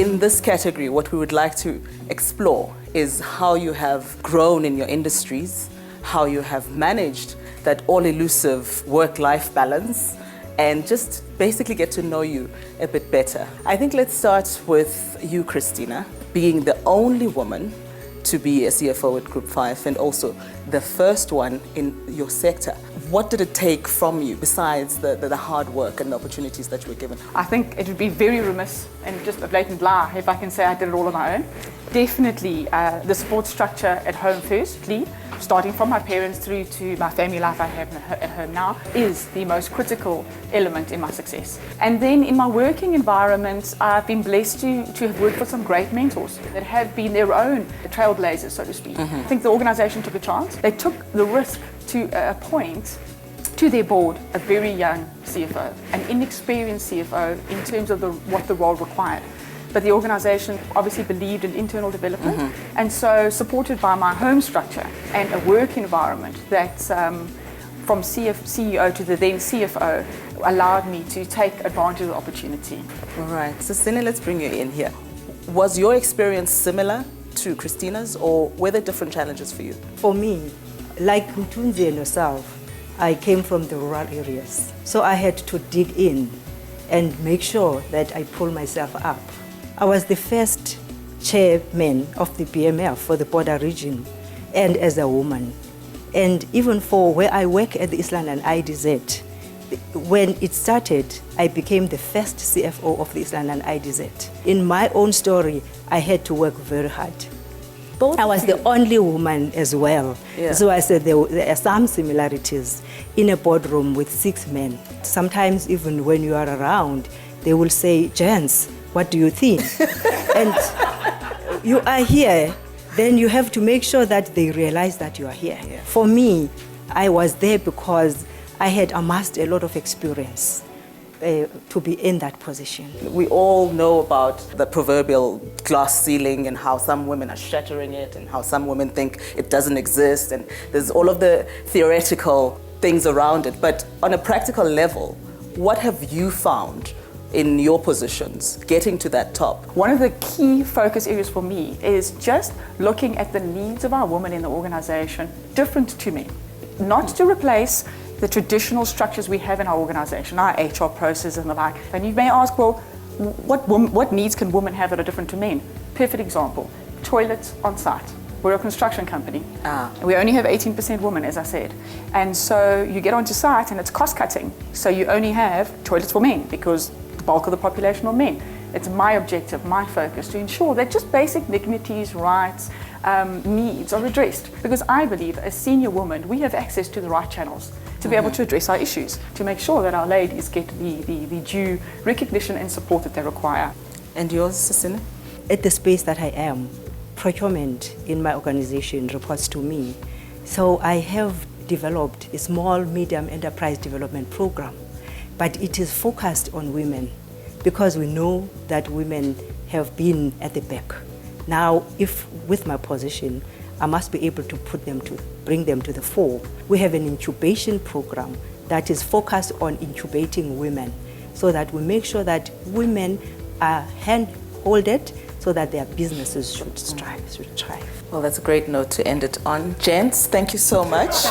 In this category, what we would like to explore is how you have grown in your industries, how you have managed that all-elusive work-life balance, and just basically get to know you a bit better. I think let's start with you, Christina, being the only woman to be a CFO at Group 5 and also the first one in your sector. What did it take from you besides the hard work and the opportunities that you were given? I think it would be very remiss and just a blatant lie if I can say I did it all on my own. Definitely the support structure at home firstly, starting from my parents through to my family life I have at home now, is the most critical element in my success. And then in my working environment, I've been blessed to have worked with some great mentors that have been their own trailblazers, so to speak. I think the organization took a chance. They took the risk to appoint to their board a very young CFO, an inexperienced CFO in terms of what the role required. But the organization obviously believed in internal development, and so supported by my home structure and a work environment that from CEO to the then CFO allowed me to take advantage of the opportunity. All right, so Sine, let's bring you in here. Was your experience similar to Christina's, or were there different challenges for you? For me, like Mtunzi and yourself, I came from the rural areas. So I had to dig in and make sure that I pull myself up. I was the first chairman of the BMF for the border region, and as a woman. And even for where I work at the East London IDZ, when it started, I became the first CFO of the East London IDZ. In my own story, I had to work very hard. I was the only woman as well. Yeah. So I said there are some similarities in a boardroom with 6 men. Sometimes even when you are around, they will say, "Gents, what do you think?" And you are here, then you have to make sure that they realize that you are here. Yeah. For me, I was there because I had amassed a lot of experience to be in that position. We all know about the proverbial glass ceiling and how some women are shattering it and how some women think it doesn't exist, and there's all of the theoretical things around it. But on a practical level, what have you found in your positions, getting to that top? One of the key focus areas for me is just looking at the needs of our women in the organization different to me. Not to replace the traditional structures we have in our organization, our HR process and the like. And you may ask, well, what needs can women have that are different to men? Perfect example, toilets on site. We're a construction company. We only have 18% women, as I said. And so you get onto site and it's cost cutting. So you only have toilets for men because the bulk of the population are men. It's my objective, my focus, to ensure that just basic dignities, rights, needs are addressed. Because I believe as senior women, we have access to the right channels to be able to address our issues, to make sure that our ladies get the due recognition and support that they require. And yours, Sisine? At the space that I am, procurement in my organization reports to me. So I have developed a small, medium enterprise development program, but it is focused on women because we know that women have been at the back. Now, if with my position, I must be able to bring them to the fore. We have an incubation program that is focused on incubating women so that we make sure that women are hand-holded so that their businesses should thrive. Well, that's a great note to end it on. Gents, thank you so much.